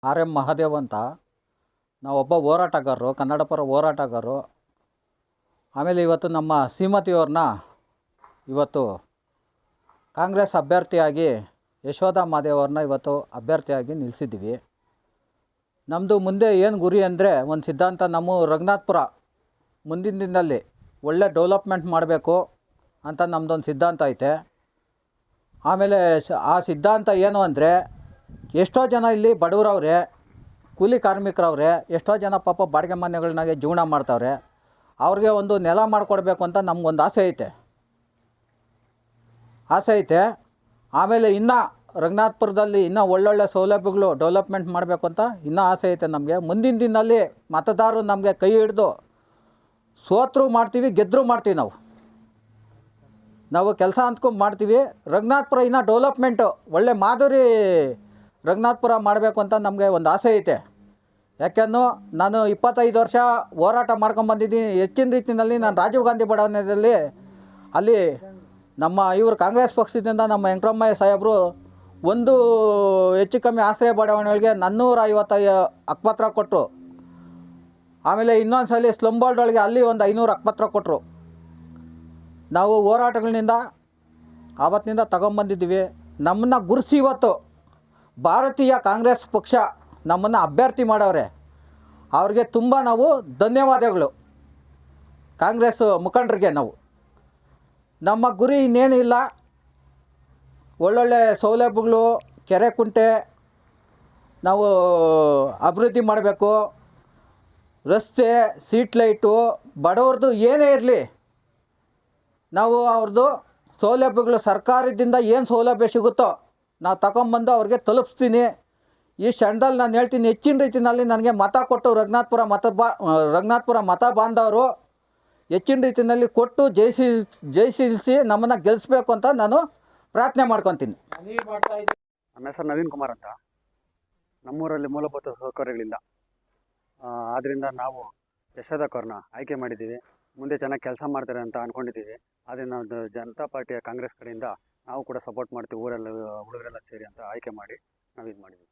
R M Mahadev ಅಂತ ನಾವೊಬ್ಬ ಹೋರಾಟಗಾರರು, ಕನ್ನಡ ಪರ ಹೋರಾಟಗಾರರು. ಆಮೇಲೆ ಇವತ್ತು ನಮ್ಮ ಶ್ರೀಮತಿಯವ್ರನ್ನ ಇವತ್ತು ಕಾಂಗ್ರೆಸ್ ಅಭ್ಯರ್ಥಿಯಾಗಿ ಯಶೋಧ ಮಹಾದೇವ್ರನ್ನ ಇವತ್ತು ಅಭ್ಯರ್ಥಿಯಾಗಿ ನಿಲ್ಲಿಸಿದ್ದೀವಿ. ನಮ್ಮದು ಮುಂದೆ ಏನು ಗುರಿ ಅಂದರೆ ಒಂದು ಸಿದ್ಧಾಂತ, ನಮ್ಮ ರಘುನಾಥಪುರ ಮುಂದಿನ ದಿನದಲ್ಲಿ ಒಳ್ಳೆ ಡೆವಲಪ್ಮೆಂಟ್ ಮಾಡಬೇಕು ಅಂತ ನಮ್ಮದೊಂದು ಸಿದ್ಧಾಂತ ಐತೆ. ಆಮೇಲೆ ಆ ಸಿದ್ಧಾಂತ ಏನು ಅಂದರೆ, ಎಷ್ಟೋ ಜನ ಇಲ್ಲಿ ಬಡವರವ್ರೆ, ಕೂಲಿ ಕಾರ್ಮಿಕರವ್ರೆ, ಎಷ್ಟೋ ಜನ ಪಾಪ ಬಾಡಿಗೆ ಮನೆಗಳನ್ನಾಗೆ ಜೀವನ ಮಾಡ್ತಾವ್ರೆ. ಅವ್ರಿಗೆ ಒಂದು ನೆಲ ಮಾಡಿಕೊಡ್ಬೇಕು ಅಂತ ನಮಗೊಂದು ಆಸೆ ಐತೆ. ಆಮೇಲೆ ಇನ್ನೂ ರಘುನಾಥಪುರದಲ್ಲಿ ಇನ್ನೂ ಒಳ್ಳೊಳ್ಳೆ ಸೌಲಭ್ಯಗಳು ಡೆವಲಪ್ಮೆಂಟ್ ಮಾಡಬೇಕು ಅಂತ ಇನ್ನೂ ಆಸೆ ಐತೆ ನಮಗೆ. ಮುಂದಿನ ದಿನದಲ್ಲಿ ಮತದಾರರು ನಮಗೆ ಕೈ ಹಿಡಿದು ಸೋತರೂ ಮಾಡ್ತೀವಿ, ಗೆದ್ದರೂ ಮಾಡ್ತೀವಿ. ನಾವು ಕೆಲಸ ಅಂದ್ಕೊಂಡು ಮಾಡ್ತೀವಿ. ರಘುನಾಥಪುರ ಇನ್ನೂ ಡೆವಲಪ್ಮೆಂಟು ಒಳ್ಳೆ ಮಾಧುರಿ ರಘುನಾಥಪುರ ಮಾಡಬೇಕು ಅಂತ ನಮಗೆ ಒಂದು ಆಸೆ ಐತೆ. ಯಾಕೆಂದು ನಾನು 25 ವರ್ಷ ಹೋರಾಟ ಮಾಡ್ಕೊಂಬಂದಿದ್ದೀನಿ. ಹೆಚ್ಚಿನ ರೀತಿಯಲ್ಲಿ ನಾನು ರಾಜೀವ್ ಗಾಂಧಿ ಬಡಾವಣೆಯಲ್ಲಿ ಅಲ್ಲಿ ನಮ್ಮ ಇವರು ಕಾಂಗ್ರೆಸ್ ಪಕ್ಷದಿಂದ ನಮ್ಮ ವೆಂಕಟರಮಯ್ಯ ಸಾಹೇಬರು ಒಂದು ಹೆಚ್ಚು ಕಮ್ಮಿ ಆಶ್ರಯ ಬಡಾವಣೆಗಳಿಗೆ 450 ಹಕ್ಕುಪತ್ರ ಕೊಟ್ಟರು. ಆಮೇಲೆ ಇನ್ನೊಂದು ಸಲ ಸ್ಲಮ್ ಬೋರ್ಡ್ಗಳಿಗೆ ಅಲ್ಲಿ ಒಂದು 500 ಹಕ್ಕುಪತ್ರ ಕೊಟ್ಟರು. ನಾವು ಹೋರಾಟಗಳಿಂದ ಆವತ್ತಿನಿಂದ ತಗೊಂಬಂದಿದ್ದೀವಿ. ನಮ್ಮನ್ನು ಗುರುಸಿ ಇವತ್ತು ಭಾರತೀಯ ಕಾಂಗ್ರೆಸ್ ಪಕ್ಷ ನಮ್ಮನ್ನು ಅಭ್ಯರ್ಥಿ ಮಾಡವ್ರೆ. ಅವ್ರಿಗೆ ತುಂಬ ನಾವು ಧನ್ಯವಾದಗಳು. ಕಾಂಗ್ರೆಸ್ ಮುಖಂಡರಿಗೆ ನಮ್ಮ ಗುರಿ ಇನ್ನೇನಿಲ್ಲ, ಒಳ್ಳೊಳ್ಳೆ ಸೌಲಭ್ಯಗಳು, ಕೆರೆ ಕುಂಟೆ ನಾವು ಅಭಿವೃದ್ಧಿ ಮಾಡಬೇಕು, ರಸ್ತೆ, ಸ್ಟ್ರೀಟ್ ಲೈಟು, ಬಡವ್ರದ್ದು ಏನೇ ಇರಲಿ ನಾವು ಅವ್ರದ್ದು ಸೌಲಭ್ಯಗಳು ಸರ್ಕಾರದಿಂದ ಏನು ಸೌಲಭ್ಯ ಸಿಗುತ್ತೋ ನಾವು ತಗೊಂಬಂದು ಅವ್ರಿಗೆ ತಲುಪಿಸ್ತೀನಿ. ಈ ಕ್ಷಣದಲ್ಲಿ ನಾನು ಹೇಳ್ತೀನಿ, ಹೆಚ್ಚಿನ ರೀತಿಯಲ್ಲಿ ನನಗೆ ಮತ ಕೊಟ್ಟು ರಘುನಾಥಪುರ ಮತ ಬಾಂಧವರು ಹೆಚ್ಚಿನ ರೀತಿಯಲ್ಲಿ ಕೊಟ್ಟು ಜಯಿಸಿ ನಮ್ಮನ್ನು ಗೆಲ್ಲಿಸ್ಬೇಕು ಅಂತ ನಾನು ಪ್ರಾರ್ಥನೆ ಮಾಡ್ಕೊತೀನಿ. ನಮ್ಮ ಹೆಸರು ನವೀನ್ ಕುಮಾರ್ ಅಂತ. ನಮ್ಮೂರಲ್ಲಿ ಮೂಲಭೂತ ಸೌಕರ್ಯಗಳಿಲ್ಲ, ಆದ್ದರಿಂದ ನಾವು ಯಶೋಧಕವ್ರನ್ನ ಆಯ್ಕೆ ಮಾಡಿದ್ದೀವಿ. ಮುಂದೆ ಚೆನ್ನಾಗಿ ಕೆಲಸ ಮಾಡ್ತಾರೆ ಅಂತ ಅಂದ್ಕೊಂಡಿದ್ದೀವಿ. ಆದ್ದರಿಂದ ನಾವು ಜನತಾ ಪಾರ್ಟಿಯ ಕಾಂಗ್ರೆಸ್ ಕಡೆಯಿಂದ ನಾವು ಕೂಡ ಸಪೋರ್ಟ್ ಮಾಡ್ತೀವಿ. ಊರೆಲ್ಲ ಹುಡುಗರೆಲ್ಲ ಸೇರಿ ಅಂತ ಆಯ್ಕೆ ಮಾಡಿ ನಾವು ಇದು ಮಾಡಿದ್ದೀವಿ.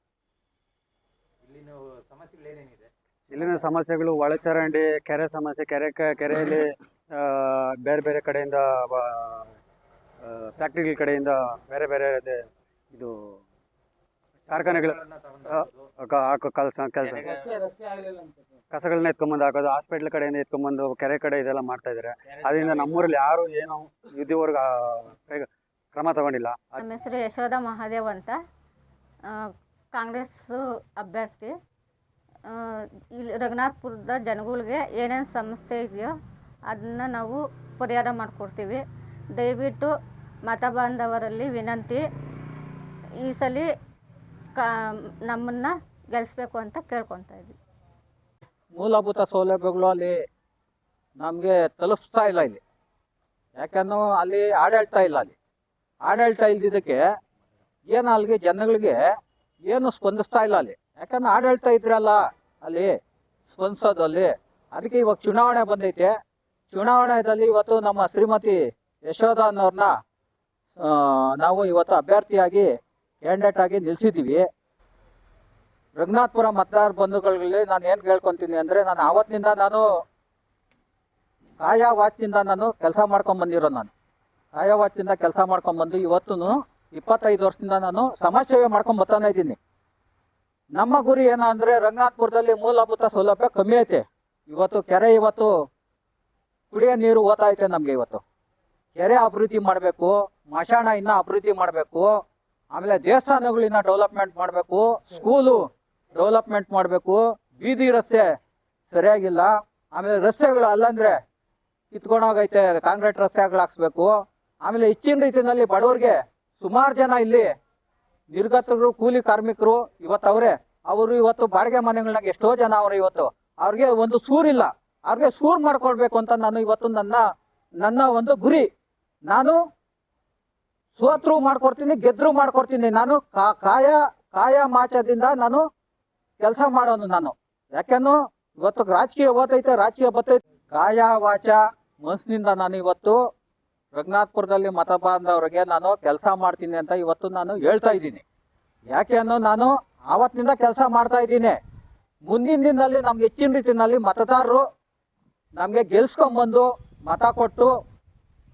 ಇಲ್ಲಿನ ಸಮಸ್ಯೆಗಳು ಒಳಚರಂಡಿ, ಕೆರೆ ಸಮಸ್ಯೆ, ಕೆರೆಯಲ್ಲಿ ಬೇರೆ ಬೇರೆ ಕಡೆಯಿಂದ ಫ್ಯಾಕ್ಟ್ರಿಗಳ ಕಡೆಯಿಂದ ಬೇರೆ ಬೇರೆ ಇದು ಕಾರ್ಖಾನೆಗಳು ಹಾಕೋ ಕೆಲಸ ಕಸಗಳನ್ನ ಎತ್ಕೊಂಬಂದು ಹಾಕೋದು, ಹಾಸ್ಪಿಟ್ಲ್ ಕಡೆಯಿಂದ ಎತ್ಕೊಂಬಂದು ಕೆರೆ ಕಡೆ ಇದೆಲ್ಲ ಮಾಡ್ತಾ ಇದ್ದಾರೆ. ಅದರಿಂದ ನಮ್ಮೂರಲ್ಲಿ ಯಾರು ಏನು ಇದುವರೆಗೂ ಕ್ರಮ ತಗೊಂಡಿಲ್ಲ. ನಮ್ಮ ಹೆಸರು ಯಶೋಧ ಮಹಾದೇವ್ ಅಂತ, ಕಾಂಗ್ರೆಸ್ ಅಭ್ಯರ್ಥಿ. ಇಲ್ಲಿ ರಘುನಾಥಪುರದ ಜನಗಳಿಗೆ ಏನೇನು ಸಮಸ್ಯೆ ಇದೆಯೋ ಅದನ್ನು ನಾವು ಪರಿಹಾರ ಮಾಡಿಕೊಡ್ತೀವಿ. ದಯವಿಟ್ಟು ಮತ ಬಾಂಧವರಲ್ಲಿ ವಿನಂತಿ, ಈ ಸಲ ನಮ್ಮನ್ನು ಗೆಲ್ಲಿಸ್ಬೇಕು ಅಂತ ಕೇಳ್ಕೊತಾ ಇದ್ದೀವಿ. ಮೂಲಭೂತ ಸೌಲಭ್ಯಗಳು ಅಲ್ಲಿ ನಮಗೆ ತಲುಪಿಸ್ತಾ ಇಲ್ಲ. ಇಲ್ಲಿ ಯಾಕಂದ್ರೆ ಅಲ್ಲಿ ಆಡಳಿತ ಇಲ್ಲ. ಅಲ್ಲಿ ಆಡಳಿತ ಇಲ್ದಿದ್ದಕ್ಕೆ ಏನು ಅಲ್ಲಿಗೆ ಜನಗಳಿಗೆ ಏನು ಸ್ಪಂದಿಸ್ತಾ ಇಲ್ಲ ಅಲ್ಲಿ. ಯಾಕಂದ್ರೆ ಆಡಳಿತ ಇದ್ರಲ್ಲ ಅಲ್ಲಿ ಸ್ಪಂದಿಸೋದು ಅಲ್ಲಿ. ಅದಕ್ಕೆ ಇವಾಗ ಚುನಾವಣೆ ಬಂದೈತೆ. ಚುನಾವಣೆಯಲ್ಲಿ ಇವತ್ತು ನಮ್ಮ ಶ್ರೀಮತಿ ಯಶೋಧ ಅನ್ನೋರನ್ನ ನಾವು ಇವತ್ತು ಅಭ್ಯರ್ಥಿಯಾಗಿ ಕ್ಯಾಂಡಿಡೇಟ್ ಆಗಿ ನಿಲ್ಲಿಸಿದ್ದೀವಿ. ರಘುನಾಥಪುರ ಮತದಾರ ಬಂಧುಗಳಲ್ಲಿ ನಾನು ಏನು ಕೇಳ್ಕೊತೀನಿ ಅಂದರೆ, ನಾನು ಆವತ್ತಿನಿಂದ ನಾನು ಕಾಯವಾಚದಿಂದ ನಾನು ಕೆಲಸ ಮಾಡ್ಕೊಂಬಂದಿರೋ. ಕಾಯವಾಚದಿಂದ ಕೆಲಸ ಮಾಡ್ಕೊಂಬಂದು ಇವತ್ತು 25 ವರ್ಷದಿಂದ ನಾನು ಸಮಾಜ ಸೇವೆ ಮಾಡ್ಕೊಂಡು ಬರ್ತಾನೆ ಇದ್ದೀನಿ. ನಮ್ಮ ಗುರಿ ಏನು ಅಂದರೆ, ರಘುನಾಥಪುರದಲ್ಲಿ ಮೂಲಭೂತ ಸೌಲಭ್ಯ ಕಮ್ಮಿ ಐತೆ. ಇವತ್ತು ಕೆರೆ ಕುಡಿಯೋ ನೀರು ಓದ್ತಾ ಐತೆ ನಮಗೆ. ಇವತ್ತು ಕೆರೆ ಅಭಿವೃದ್ಧಿ ಮಾಡಬೇಕು, ಮಶಾಣ ಇನ್ನೂ ಅಭಿವೃದ್ಧಿ ಮಾಡಬೇಕು, ಆಮೇಲೆ ದೇವಸ್ಥಾನಗಳಿನ್ನ ಡೆವಲಪ್ಮೆಂಟ್ ಮಾಡಬೇಕು, ಸ್ಕೂಲು ಡೆವಲಪ್ಮೆಂಟ್ ಮಾಡಬೇಕು, ಬೀದಿ ರಸ್ತೆ ಸರಿಯಾಗಿಲ್ಲ, ಆಮೇಲೆ ರಸ್ತೆಗಳು ಅಲ್ಲಂದರೆ ಕಿತ್ಕೊಂಡೋಗೈತೆ, ಕಾಂಕ್ರೀಟ್ ರಸ್ತೆಗಳು ಹಾಕ್ಸ್ಬೇಕು. ಆಮೇಲೆ ಹೆಚ್ಚಿನ ರೀತಿಯಲ್ಲಿ ಬಡವರಿಗೆ ಸುಮಾರು ಜನ ಇಲ್ಲಿ ನಿರ್ಗತರು, ಕೂಲಿ ಕಾರ್ಮಿಕರು ಅವರು ಇವತ್ತು ಬಾಡಿಗೆ ಮನೆಗಳನ್ನಾಗ ಎಷ್ಟೋ ಜನ ಇವತ್ತು ಅವ್ರಿಗೆ ಒಂದು ಸೂರಿಲ್ಲ. ಅವ್ರಿಗೆ ಸೂರು ಮಾಡ್ಕೊಳ್ಬೇಕು ಅಂತ ನಾನು ಇವತ್ತು ನನ್ನ ಒಂದು ಗುರಿ. ನಾನು ಸೋತ್ರು ಮಾಡ್ಕೊಡ್ತೀನಿ, ಗೆದ್ರು ಮಾಡ್ಕೊಡ್ತೀನಿ. ನಾನು ಕಾಯ ಮಾಚದಿಂದ ನಾನು ಕೆಲಸ ಮಾಡೋನು ನಾನು. ಯಾಕೆಂದು ಇವತ್ತು ರಾಜಕೀಯ ಓದೈತೆ, ರಾಜಕೀಯ ಬರ್ತೈತೆ. ಕಾಯ ವಾಚ ಮನಸ್ಸಿನಿಂದ ನಾನು ಇವತ್ತು ರಘುನಾಥಪುರದಲ್ಲಿ ಮತ ಬಾಂಧವರಿಗೆ ನಾನು ಕೆಲಸ ಮಾಡ್ತೀನಿ ಅಂತ ಇವತ್ತು ನಾನು ಹೇಳ್ತಾ ಇದ್ದೀನಿ. ಯಾಕೆ ಅನ್ನೋ ನಾನು ಆವತ್ತಿನಿಂದ ಕೆಲಸ ಮಾಡ್ತಾ ಇದ್ದೀನಿ. ಮುಂದಿನ ದಿನದಲ್ಲಿ ನಮ್ಗೆ ಹೆಚ್ಚಿನ ರೀತಿಯಲ್ಲಿ ಮತದಾರರು ನಮಗೆ ಗೆಲ್ಸ್ಕೊಂಬಂದು ಮತ ಕೊಟ್ಟು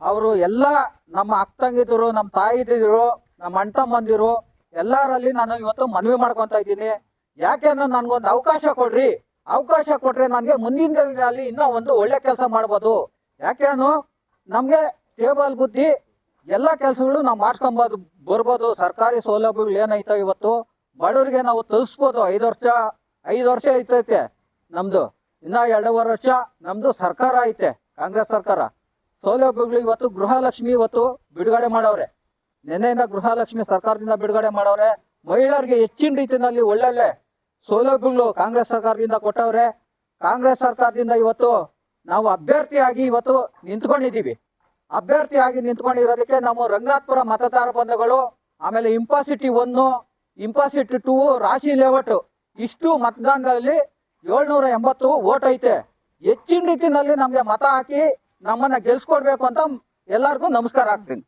ಅವರು ಎಲ್ಲ ನಮ್ಮ ಅಕ್ಕ ತಂಗಿದ್ರು, ನಮ್ಮ ತಾಯಿದಿರು, ನಮ್ಮ ಅಣ್ಣ ತಮ್ಮಂದಿರು ಎಲ್ಲರಲ್ಲಿ ನಾನು ಇವತ್ತು ಮನವಿ ಮಾಡ್ಕೊತಾ ಇದ್ದೀನಿ. ಯಾಕೆಂದ್ರೆ ನನಗೊಂದು ಅವಕಾಶ ಕೊಡ್ರಿ. ಅವಕಾಶ ಕೊಟ್ರೆ ನನಗೆ ಮುಂದಿನ ದಿನದಲ್ಲಿ ಇನ್ನೂ ಒಂದು ಒಳ್ಳೆ ಕೆಲಸ ಮಾಡ್ಬೋದು. ಯಾಕೆಂದ್ರೆ ನಮಗೆ ಟೇಬಲ್ ಬುದ್ಧಿ ಎಲ್ಲ ಕೆಲಸಗಳು ನಾವು ಮಾಡ್ಸ್ಕೊಬೋದು ಬರ್ಬೋದು. ಸರ್ಕಾರಿ ಸೌಲಭ್ಯಗಳು ಏನೈತೆ ಇವತ್ತು ಬಡವರಿಗೆ ನಾವು ತಲುಪಿಸ್ಬೋದು. 5 ವರ್ಷ ಐತೈತೆ ನಮ್ಮದು, ಇನ್ನೂ 2.5 ವರ್ಷ ನಮ್ಮದು ಸರ್ಕಾರ ಐತೆ, ಕಾಂಗ್ರೆಸ್ ಸರ್ಕಾರ. ಸೌಲಭ್ಯಗಳು ಇವತ್ತು ಗೃಹಲಕ್ಷ್ಮಿ ಇವತ್ತು ಬಿಡುಗಡೆ ಮಾಡವ್ರೆ. ನೆನ್ನೆಯಿಂದ ಗೃಹಲಕ್ಷ್ಮಿ ಸರ್ಕಾರದಿಂದ ಬಿಡುಗಡೆ ಮಾಡವ್ರೆ. ಮಹಿಳೆಯರಿಗೆ ಹೆಚ್ಚಿನ ರೀತಿಯಲ್ಲಿ ಒಳ್ಳೊಳ್ಳೆ ಸೌಲಭ್ಯಗಳು ಕಾಂಗ್ರೆಸ್ ಸರ್ಕಾರದಿಂದ ಕೊಟ್ಟವ್ರೆ. ಕಾಂಗ್ರೆಸ್ ಸರ್ಕಾರದಿಂದ ಇವತ್ತು ನಾವು ಅಭ್ಯರ್ಥಿಯಾಗಿ ಇವತ್ತು ನಿಂತ್ಕೊಂಡಿದ್ದೀವಿ. ಅಭ್ಯರ್ಥಿಯಾಗಿ ನಿಂತ್ಕೊಂಡಿರೋದಕ್ಕೆ ನಮ್ಮ ರಂಗನಾಥಪುರ ಮತದಾರ ಬಂಧುಗಳು, ಆಮೇಲೆ ಇಂಪಾಸಿಟಿ 1, ಇಂಪಾಸಿಟಿ 2, ರಾಶಿ ಲೇಔಟ್ ಇಷ್ಟು ಮತದಾನದಲ್ಲಿ 780 ವೋಟ್ ಐತೆ. ಹೆಚ್ಚಿನ ರೀತಿಯಲ್ಲಿ ನಮಗೆ ಮತ ಹಾಕಿ ನಮ್ಮನ್ನ ಗೆಲ್ಸ್ಕೊಡ್ಬೇಕು ಅಂತ ಎಲ್ಲರಿಗೂ ನಮಸ್ಕಾರ ಹಾಕ್ತೀನಿ.